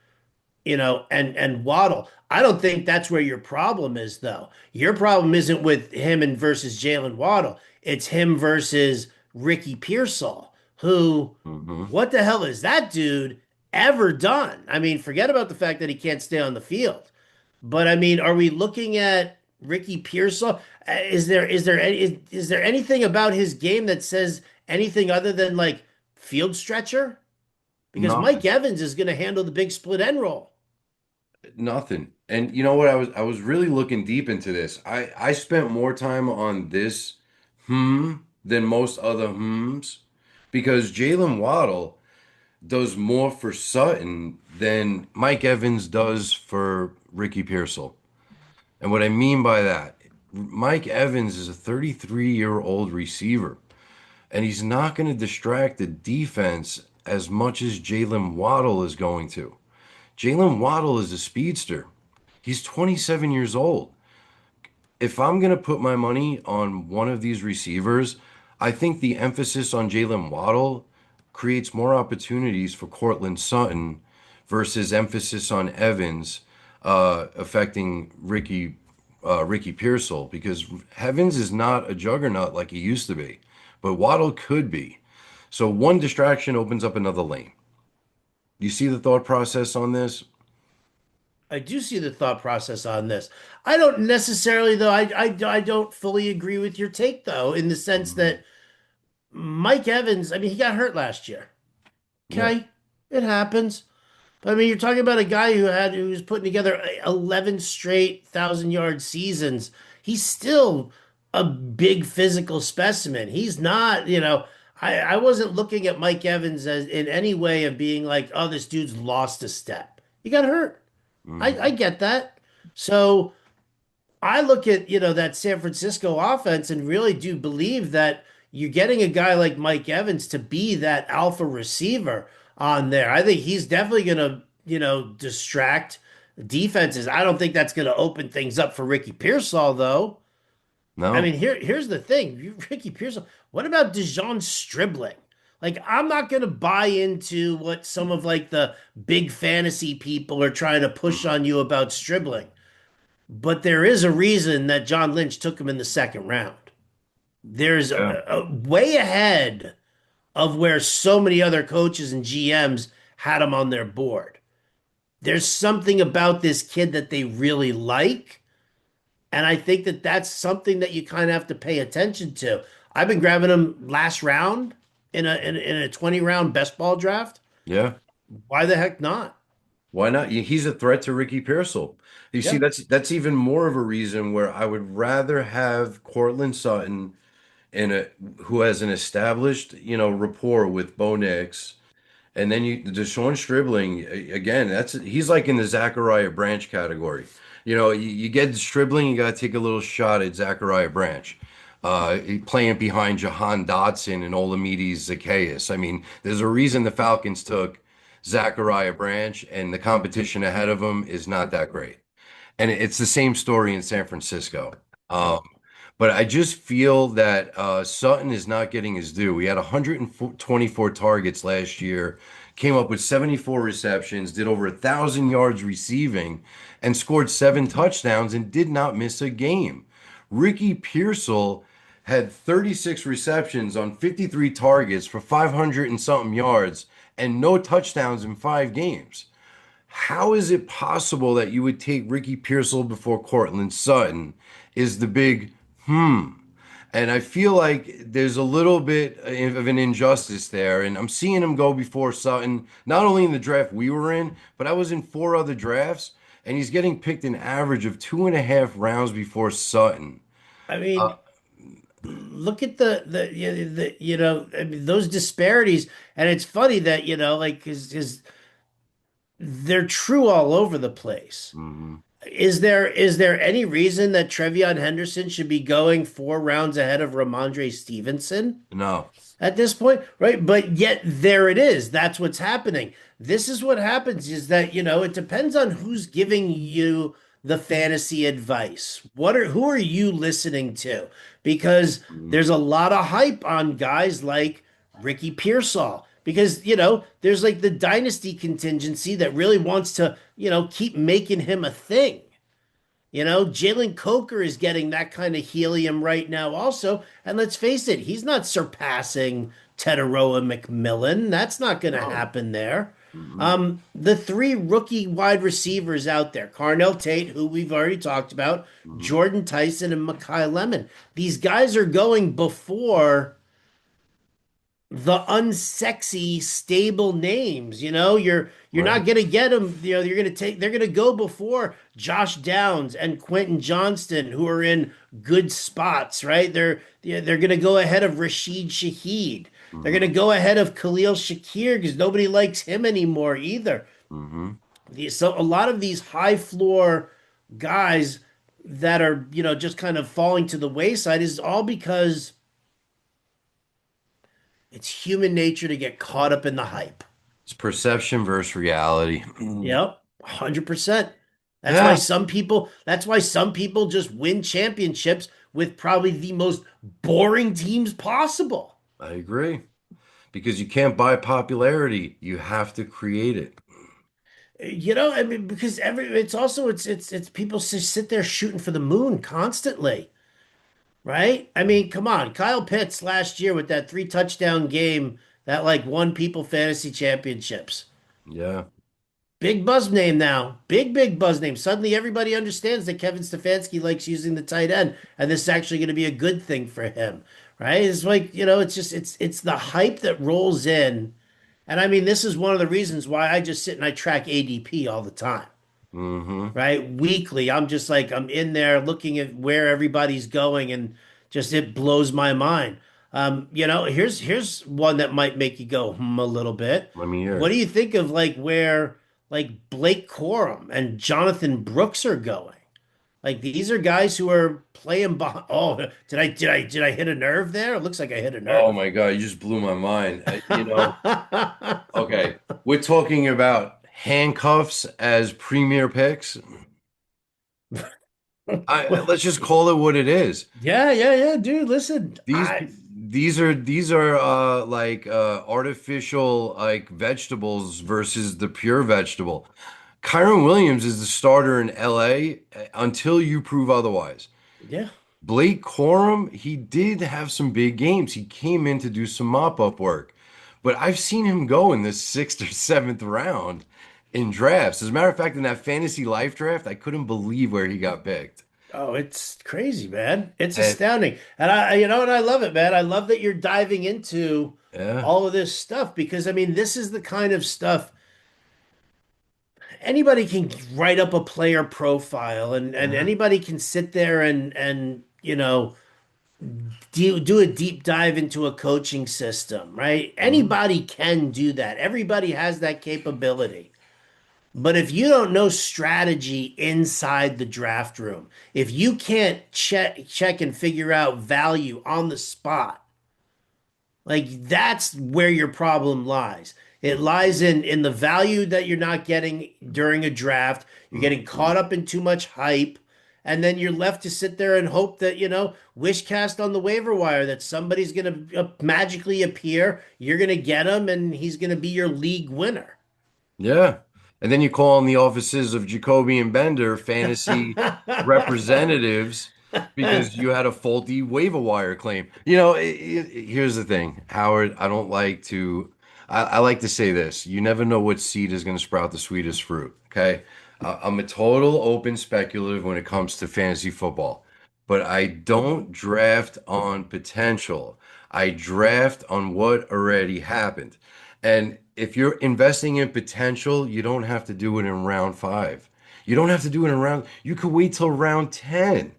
and Waddle. I don't think that's where your problem is, though. Your problem isn't with him and versus Jalen Waddle. It's him versus Ricky Pearsall, who, Hmm. what the hell is that dude ever done? I mean, forget about the fact that he can't stay on the field. But I mean, are we looking at Ricky Pearsall? Is there anything about his game that says anything other than like field stretcher? Because Mike Nothing. Evans is going to handle the big split end roll. Nothing. And you know what? I was really looking deep into this. I spent more time on this than most other because Jalen Waddle does more for Sutton than Mike Evans does for Ricky Pearsall. And what I mean by that, Mike Evans is a 33-year-old receiver, and he's not going to distract the defense as much as Jalen Waddle is going to. Jalen Waddle is a speedster. He's 27 years old. If I'm going to put my money on one of these receivers, I think the emphasis on Jalen Waddle creates more opportunities for Courtland Sutton versus emphasis on Evans affecting Ricky Pearsall because Evans is not a juggernaut like he used to be, but Waddle could be. So one distraction opens up another lane. You see the thought process on this? I do see the thought process on this. I don't necessarily, though, I don't fully agree with your take, though, in the sense Mhm. that Mike Evans, I mean, he got hurt last year. Yeah. Okay, it happens. But I mean, you're talking about a guy who was putting together 11 straight 1,000-yard seasons. He's still a big physical specimen. He's not, I wasn't looking at Mike Evans as in any way of being like, oh, this dude's lost a step. He got hurt. I Mhm. get that. So I look at, that San Francisco offense and really do believe that you're getting a guy like Mike Evans to be that alpha receiver on there. I think he's definitely going to, distract defenses. I don't think that's going to open things up for Ricky Pearsall, though. I No. mean, here's the thing. Ricky Pearsall, what about Dijon Stribling? Like, I'm not going to buy into what some of like the big fantasy people are trying to push on you about Stribling. But there is a reason that John Lynch took him in the second round. There's Yeah. a way ahead of where so many other coaches and GMs had him on their board. There's something about this kid that they really like. And I think that that's something that you kind of have to pay attention to. I've been grabbing him last round in a 20 round best ball draft. Yeah. Why the heck not? Why not? He's a threat to Ricky Pearsall. You see, Yeah. that's even more of a reason where I would rather have Courtland Sutton in a who has an established, rapport with Bo Nix. And then Deshaun Stribling again. He's like in the Zachariah Branch category. You get Stribling, you got to take a little shot at Zachariah Branch, playing behind Jahan Dotson and Olamides Zacchaeus. I mean, there's a reason the Falcons took Zachariah Branch, and the competition ahead of him is not that great. And it's the same story in San Francisco. Um, but I just feel that Sutton is not getting his due. He had 124 targets last year, came up with 74 receptions, did over 1,000 yards receiving, and scored 7 touchdowns and did not miss a game. Ricky Pearsall had 36 receptions on 53 targets for 500 and something yards and no touchdowns in 5 games. How is it possible that you would take Ricky Pearsall before Courtland Sutton is the big. And And I feel like there's a little bit of an injustice there. And I'm seeing him go before Sutton, not only in the draft we were in, but I was in four other drafts, and he's getting picked an average of 2.5 rounds before Sutton. I Uh, mean, look at I mean, those disparities, and it's funny that like is they're true all over the place. mhm. Is there any reason that Trevion Henderson should be going 4 rounds ahead of Ramondre Stevenson No. at this point, right? But yet there it is. That's what's happening. This is what happens is that, it depends on who's giving you the fantasy advice. Who are you listening to? Because Mhm. there's a lot of hype on guys like Ricky Pearsall. Because, there's like the dynasty contingency that really wants to, keep making him a thing. Jalen Coker is getting that kind of helium right now, also. And let's face it, he's not surpassing Tetaroa McMillan. That's not going to No. happen there. Mhm. The three rookie wide receivers out there, Carnell Tate, who we've already talked about, Mhm. Jordan Tyson, and Makai Lemon. These guys are going before the unsexy stable names. You're Right. not gonna get them. They're gonna go before Josh Downs and Quentin Johnston, who are in good spots, right? They're gonna go ahead of Rashid Shaheed. They're Mhm. gonna go ahead of Khalil Shakir because nobody likes him anymore either. Mhm. So a lot of these high floor guys that are just kind of falling to the wayside is all because it's human nature to get caught up in the hype. It's perception versus reality. Yep, 100%. Yeah, That's why some people just win championships with probably the most boring teams possible. I agree. Because you can't buy popularity. You have to create it. I mean, because it's also it's people just sit there shooting for the moon constantly, right? I mean, come on, Kyle Pitts last year with that 3 touchdown game that like won people fantasy championships. Yeah. Big buzz name now. Big buzz name. Suddenly everybody understands that Kevin Stefanski likes using the tight end, and this is actually going to be a good thing for him, right? It's like, it's just it's the hype that rolls in. And I mean, this is one of the reasons why I just sit and I track ADP all the time, Hmm. right? Weekly. I'm just like I'm in there looking at where everybody's going and just it blows my mind. Here's one that might make you go a little bit. Let me hear What it. do you think of like where like Blake Corum and Jonathan Brooks are going? Like these are guys who are playing behind. Oh, did I hit a nerve there? It looks like I hit a Oh nerve. my God, you just blew my mind. Okay, we're talking about handcuffs as premier picks. Let's just call it what it is. Yeah, dude. Listen, These these are like artificial like vegetables versus the pure vegetable. Kyron Williams is the starter in LA until you prove otherwise. yeah. Blake Corum, he did have some big games. He came in to do some mop-up work, but I've seen him go in the sixth or seventh round in drafts. As a matter of fact, in that fantasy life draft, I couldn't believe where he got picked. Oh, it's crazy, man. It's And astounding. And and I love it, man. I love that you're diving into yeah, all of this stuff because I mean, this is the kind of stuff anybody can write up a player profile and yeah, anybody can sit there and do a deep dive into a coaching system, right? mhm, Anybody can do that. Everybody has that capability. But if you don't know strategy inside the draft room, if you can't check and figure out value on the spot, like that's where your problem lies. It lies in the value that you're not getting during a draft. You're getting mhm. caught up in too much hype, and then you're left to sit there and hope that, wish cast on the waiver wire that somebody's going to magically appear. You're going to get him, and he's going to be your league winner. Yeah. And then you call in the offices of Jacoby and Bender fantasy representatives because you had a faulty waiver wire claim. Here's the thing, Howard, I like to say this. You never know what seed is going to sprout the sweetest fruit. Okay. I'm a total open speculative when it comes to fantasy football. but I don't draft on potential. I draft on what already happened. And if you're investing in potential, you don't have to do it in round five. You don't have to do it in round, you could wait till round 10.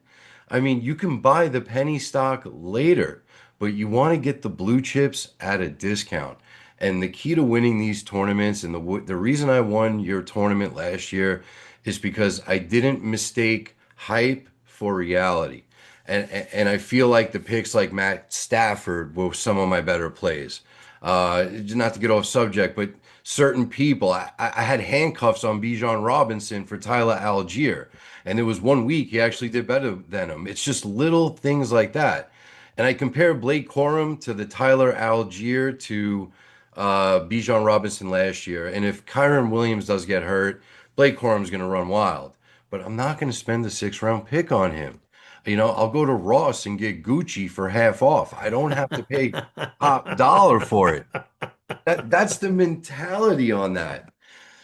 I mean, you can buy the penny stock later, but you want to get the blue chips at a discount. And the key to winning these tournaments, and the reason I won your tournament last year is because I didn't mistake hype for reality. And I feel like the picks like Matt Stafford were some of my better plays. Not to get off subject, but certain people, I had handcuffs on Bijan Robinson for Tyler Algier, and there was 1 week he actually did better than him. It's just little things like that. And I compare Blake Corum to the Tyler Algier to Bijan Robinson last year. And if Kyron Williams does get hurt, Blake Corum's going to run wild. But I'm not going to spend the 6th round pick on him. I'll go to Ross and get Gucci for half off. I don't have to pay top dollar for it. That's the mentality on that.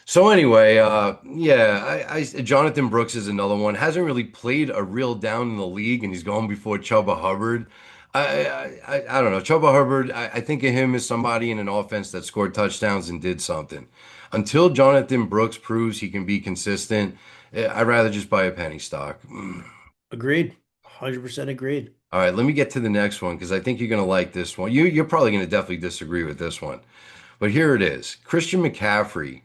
So anyway, yeah, Jonathan Brooks is another one. Hasn't really played a real down in the league, and he's going before Chuba Hubbard. I don't know. Chuba Hubbard, I think of him as somebody in an offense that scored touchdowns and did something. Until Jonathan Brooks proves he can be consistent, I'd rather just buy a penny stock. Agreed. 100% agreed. All right, let me get to the next one because I think you're going to like this one. You're probably going to definitely disagree with this one. But here it is. Christian McCaffrey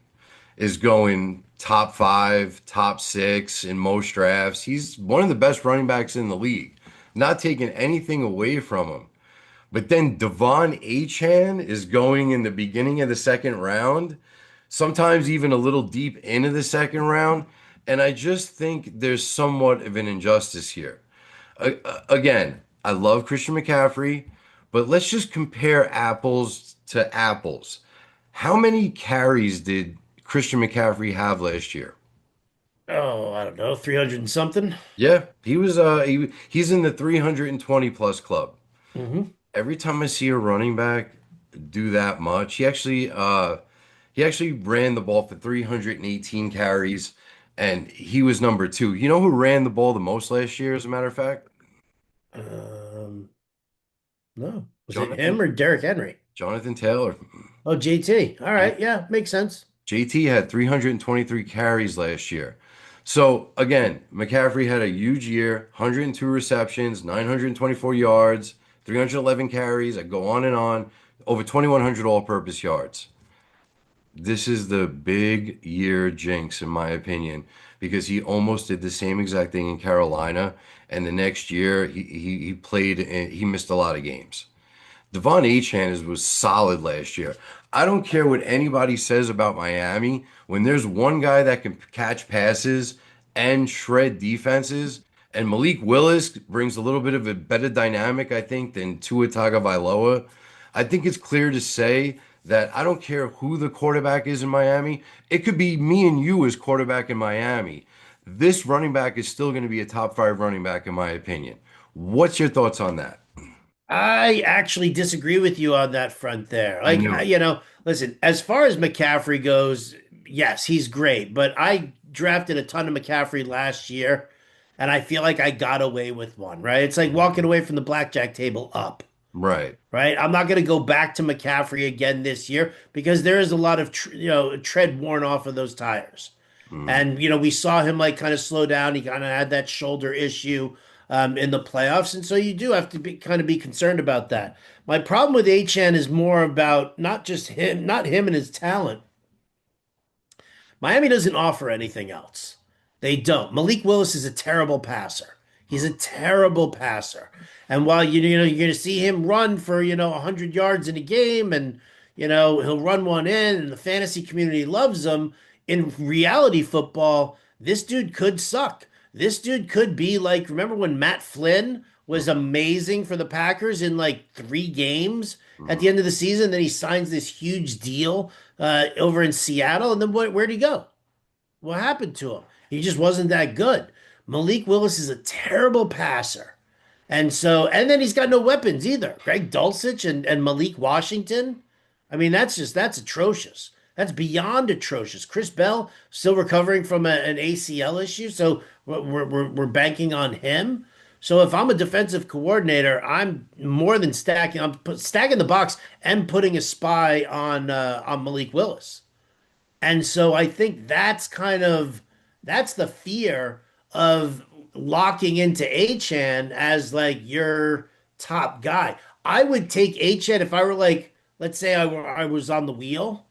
is going top 5, top 6 in most drafts. He's one of the best running backs in the league. Not taking anything away from him. But then Devon Achane is going in the beginning of the 2nd round, sometimes even a little deep into the 2nd round. And I just think there's somewhat of an injustice here. Again, I love Christian McCaffrey, but let's just compare apples to apples. How many carries did Christian McCaffrey have last year? Oh, I don't know, 300 and something. Yeah, he's in the 320 plus club. Hmm. Every time I see a running back do that much, he actually ran the ball for 318 carries, and he was number 2. You know who ran the ball the most last year, as a matter of fact? Um, no. Was it him Jonathan or Derrick Henry? Jonathan Taylor. Oh, JT. All right. Yeah, makes sense. JT had 323 carries last year. So again, McCaffrey had a huge year, 102 receptions, 924 yards, 311 carries. I go on and on, over 2,100 all-purpose yards. This is the big year jinx, in my opinion, because he almost did the same exact thing in Carolina, and the next year he played and he missed a lot of games. Devon Achane was solid last year. I don't care what anybody says about Miami. When there's one guy that can catch passes and shred defenses, and Malik Willis brings a little bit of a better dynamic, I think, than Tua Tagovailoa, I think it's clear to say that I don't care who the quarterback is in Miami. It could be me and you as quarterback in Miami. This running back is still going to be a top 5 running back, in my opinion. What's your thoughts on that? I actually disagree with you on that front there. I Like, knew it. listen, as far as McCaffrey goes, yes, he's great, but I drafted a ton of McCaffrey last year, and I feel like I got away with one, right? It's like walking away from the blackjack table up, Right. right? I'm not going to go back to McCaffrey again this year because there is a lot of, tread worn off of those tires. Mm. And, we saw him like kind of slow down. He kind of had that shoulder issue in the playoffs. And so you do have to be concerned about that. My problem with Achan is more about not just him, not him and his talent. Miami doesn't offer anything else. They don't. Malik Willis is a terrible passer. He's a terrible passer. And while you're going to see him run for 100 yards in a game, and he'll run one in, and the fantasy community loves him. In reality football, this dude could suck. This dude could be like, remember when Matt Flynn was amazing for the Packers in like 3 games at the end of the season? Then he signs this huge deal over in Seattle, and then where'd he go? What happened to him? He just wasn't that good. Malik Willis is a terrible passer. And then he's got no weapons either. Greg Dulcich and Malik Washington. I mean, that's atrocious. That's beyond atrocious. Chris Bell still recovering from an ACL issue, so we're banking on him. So if I'm a defensive coordinator, I'm more than stacking. Stacking the box and putting a spy on Malik Willis. And so I think that's the fear of locking into Achan as like your top guy. I would take Achan if I were like, let's say I was on the wheel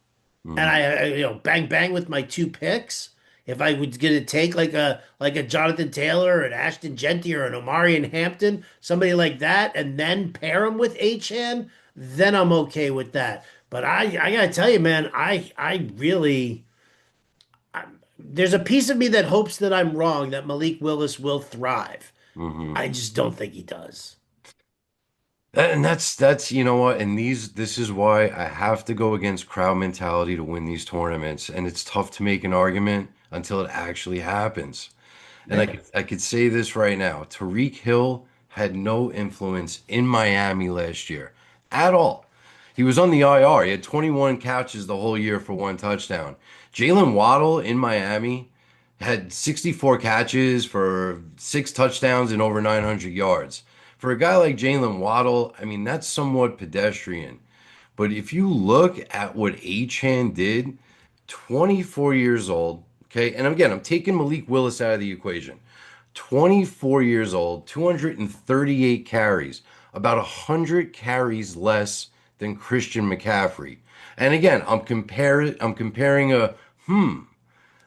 and Mhm. bang bang with my two picks. If I was gonna take like a Jonathan Taylor, an Ashton Genty, or an Omarion Hampton, somebody like that, and then pair him with Achan, then I'm okay with that. But I gotta tell you, man, I really there's a piece of me that hopes that I'm wrong, that Malik Willis will thrive. Mhm. I just don't think he does. And that's you know what, and this is why I have to go against crowd mentality to win these tournaments, and it's tough to make an argument until it actually happens. And Yeah. I could say this right now. Tariq Hill had no influence in Miami last year at all. He was on the IR. He had 21 catches the whole year for one touchdown. Jalen Waddle in Miami had 64 catches for six touchdowns and over 900 yards. For a guy like Jalen Waddle, I mean, that's somewhat pedestrian. But if you look at what Achane did, 24 years old, okay, and again, I'm taking Malik Willis out of the equation. 24 years old, 238 carries, about 100 carries less than Christian McCaffrey. And again, I'm comparing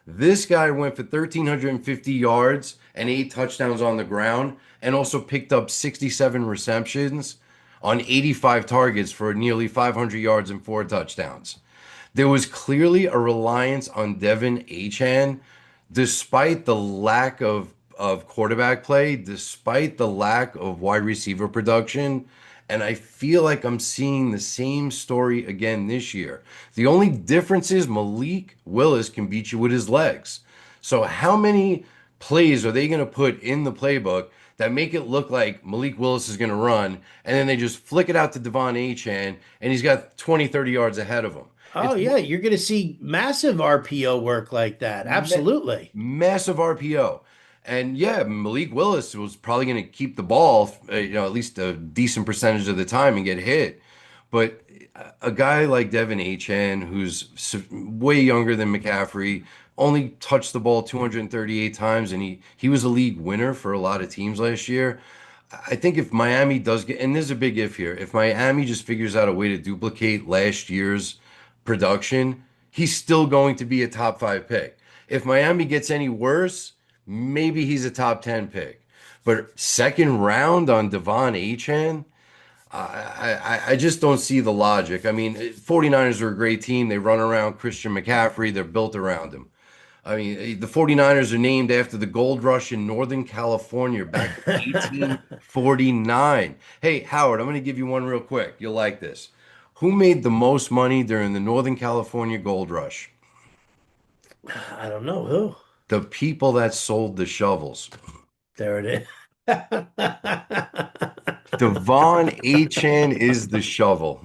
this guy went for 1,350 yards and eight touchdowns on the ground, and also picked up 67 receptions on 85 targets for nearly 500 yards and four touchdowns. There was clearly a reliance on Devin Achan, despite the lack of quarterback play, despite the lack of wide receiver production. And I feel like I'm seeing the same story again this year. The only difference is Malik Willis can beat you with his legs. So, how many plays are they going to put in the playbook that make it look like Malik Willis is going to run, and then they just flick it out to Devon Achan, and he's got 20, 30 yards ahead of him? Oh It's yeah, you're going to see massive RPO work like that. ma- Absolutely. massive RPO. And yeah, Malik Willis was probably going to keep the ball, at least a decent percentage of the time and get hit. But a guy like Devin Achan, who's way younger than McCaffrey, only touched the ball 238 times, and he was a league winner for a lot of teams last year. I think if Miami does get, and there's a big if here, if Miami just figures out a way to duplicate last year's production, he's still going to be a top five pick. If Miami gets any worse, maybe he's a top 10 pick. But second round on Devon Achan, I just don't see the logic. I mean, 49ers are a great team. They run around Christian McCaffrey, they're built around him. I mean, the 49ers are named after the gold rush in Northern California back in 1849. Hey, Howard, I'm going to give you one real quick. You'll like this. Who made the most money during the Northern California gold rush? I don't know who. The people that sold the shovels. There it is. Devon Achan is the shovel.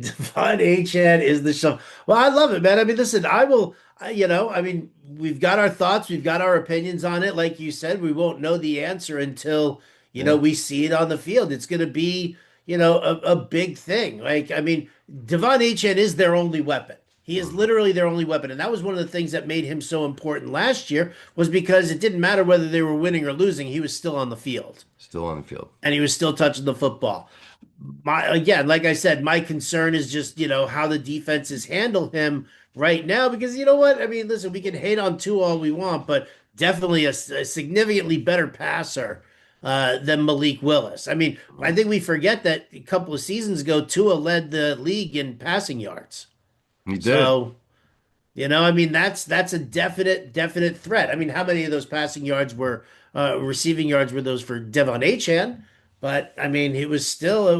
Devon Achad is the show. Well, I love it, man. I mean, listen, I mean, we've got our thoughts, we've got our opinions on it. Like you said, we won't know the answer until, Yeah. we see it on the field. It's going to be, a big thing. Like, I mean, Devon Achad is their only weapon. He is Mhm. literally their only weapon. And that was one of the things that made him so important last year, was because it didn't matter whether they were winning or losing, he was still on the field Still on the field. and he was still touching the football. My again, like I said, my concern is just, how the defenses handle him right now, because you know what? I mean, listen, we can hate on two all we want, but definitely a significantly better passer than Malik Willis. I mean, I think we forget that a couple of seasons ago, Tua led the league in passing yards. He did. So, I mean, that's a definite threat. I mean, how many of those passing yards were receiving yards were those for Devon Achan? But I mean, it was something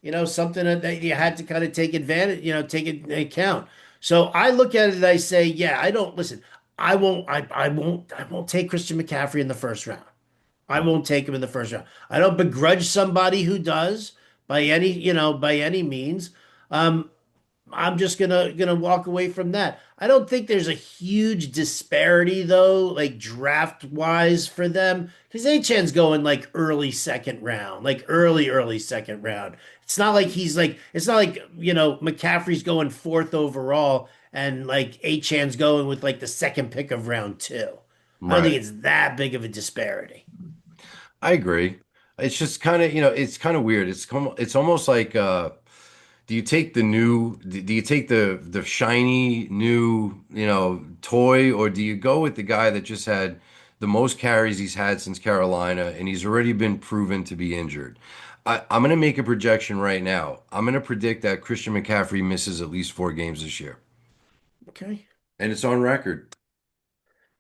that you had to kind of take advantage, take into account. So I look at it and I say, yeah, I don't listen. I won't take Christian McCaffrey in the first round. I won't take him in the first round. I don't begrudge somebody who does by any means. Um, I'm just gonna walk away from that. I don't think there's a huge disparity though, like draft wise for them, because Achane's going like early second round, like early second round. It's not like McCaffrey's going fourth overall and like Achane's going with like the second pick of round two. I don't think Right. it's that big of a disparity. I agree. It's just kind of, it's kind of weird. It's almost like do you take do you take the shiny new, toy, or do you go with the guy that just had the most carries he's had since Carolina and he's already been proven to be injured? I'm going to make a projection right now. I'm going to predict that Christian McCaffrey misses at least 4 games this year. Okay. And it's on record.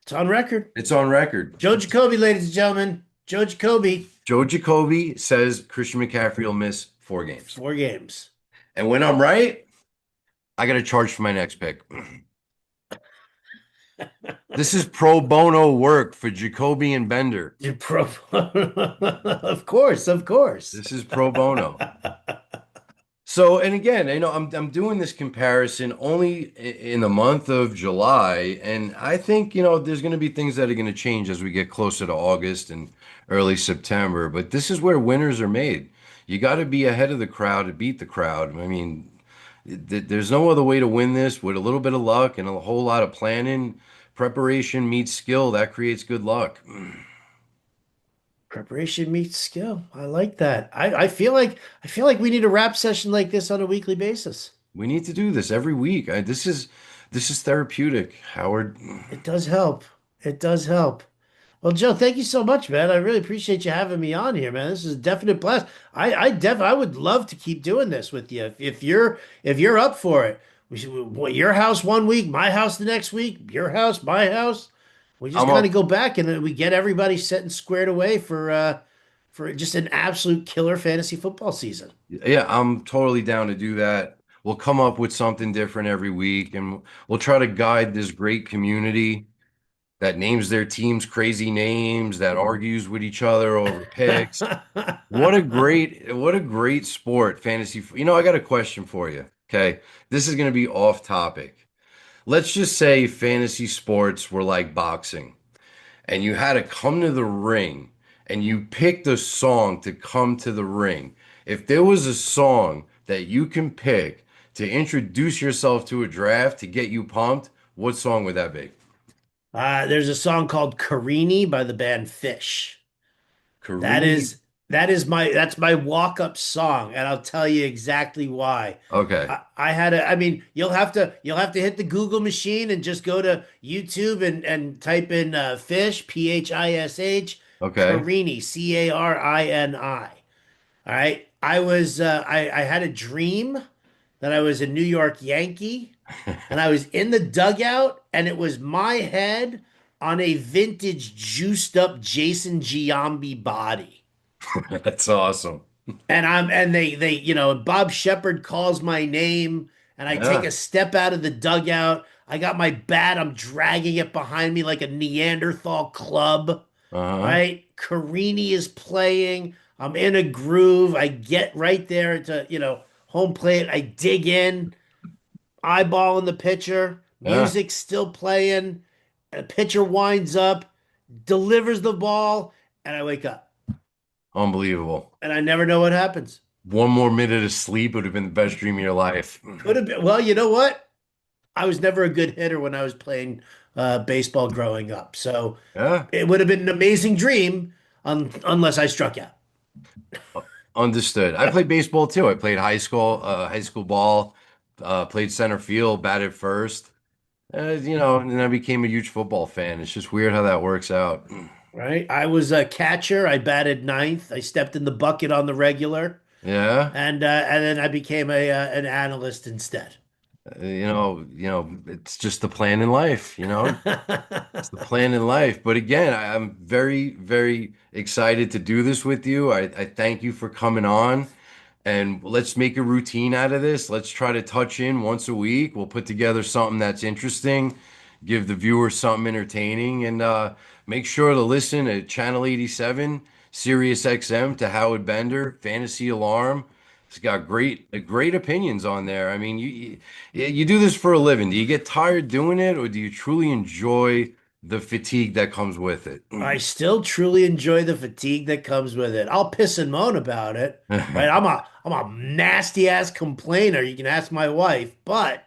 It's on record. It's on record. Joe Jacoby, ladies and gentlemen. Joe Jacoby, Joe Jacoby says Christian McCaffrey will miss 4 games. 4 games. And when I'm right, I got to charge for my next pick. This is pro bono work for Jacoby and Bender. Of course, of course. This is pro bono. So, and again, I'm doing this comparison only in the month of July, and I think, there's going to be things that are going to change as we get closer to August and early September. But this is where winners are made. You got to be ahead of the crowd to beat the crowd. I mean, there's no other way to win this with a little bit of luck and a whole lot of planning. Preparation meets skill. That creates good luck. Preparation meets skill. I like that. I feel like we need a rap session like this on a weekly basis. We need to do this every week. This is therapeutic, Howard. It does help. It does help. Well, Joe, thank you so much, man. I really appreciate you having me on here, man. This is a definite blast. I would love to keep doing this with you if you're up for it. We should your house one week, my house the next week, your house, my house. We just I'm kind of up. go back and then we get everybody set and squared away for just an absolute killer fantasy football season. Yeah, I'm totally down to do that. We'll come up with something different every week, and we'll try to guide this great community that names their teams crazy names, that argues with each other over picks. What a great sport, fantasy. I got a question for you. Okay. This is going to be off topic. Let's just say fantasy sports were like boxing, and you had to come to the ring and you picked a song to come to the ring. If there was a song that you can pick to introduce yourself to a draft to get you pumped, what song would that be? There's a song called Carini by the band Fish. That Kareem? is that's my walk-up song, and I'll tell you exactly why. Okay. I had a I mean, you'll have to hit the Google machine and just go to YouTube and type in Fish, Phish, Okay. Carini, Carini. All right. I had a dream that I was a New York Yankee and I was in the dugout and it was my head on a vintage juiced up Jason Giambi body. That's awesome. And Bob Shepard calls my name and I take Yeah. a step out of the dugout. I got my bat, I'm dragging it behind me like a Neanderthal club. Uh-huh. Right? Carini is playing. I'm in a groove. I get right there to, home plate. I dig in, eyeballing the pitcher. Yeah. Music's still playing. And the pitcher winds up, delivers the ball, and I wake up. Unbelievable. And I never know what happens. One more minute of sleep would have been the best dream of your life. Could have been. Well, you know what? I was never a good hitter when I was playing baseball growing up. So Yeah. it would have been an amazing dream unless I struck out. Understood. I played baseball too. I played high school ball, played center field, batted first. And then I became a huge football fan. It's just weird how that works out. Right? I was a catcher. I batted ninth. I stepped in the bucket on the regular, Yeah. and then I became a an analyst instead. It's just the plan in life. It's the plan in life. But again, I'm very, very excited to do this with you. I thank you for coming on. And let's make a routine out of this. Let's try to touch in once a week. We'll put together something that's interesting, give the viewers something entertaining, and make sure to listen at Channel 87, Sirius XM to Howard Bender, Fantasy Alarm. It's got great opinions on there. I mean, you do this for a living. Do you get tired doing it, or do you truly enjoy the fatigue that comes with it? I still truly enjoy the fatigue that comes with it. I'll piss and moan about it, right? I'm a nasty ass complainer. You can ask my wife, but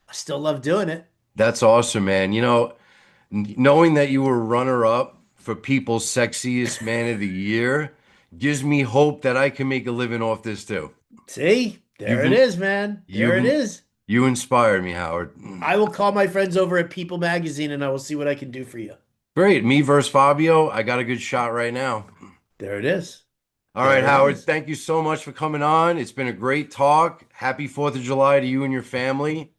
I still love doing it. That's awesome, man. Knowing that you were runner up for People's Sexiest Man of the Year gives me hope that I can make a living off this too. See, there You've it is, man. There it you is. you inspire me, Howard. I will call my friends over at People Magazine and I will see what I can do for you. Great. Me versus Fabio. I got a good shot right now. There it is. All right, There it Howard. is. Thank you so much for coming on. It's been a great talk. Happy 4th of July to you and your family.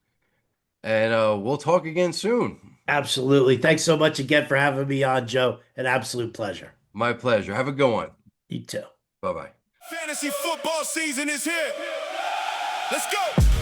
And we'll talk again soon. Absolutely. Thanks so much again for having me on, Joe. An absolute pleasure. My pleasure. Have a good one. You too. Bye-bye. Fantasy football season is here. Let's go.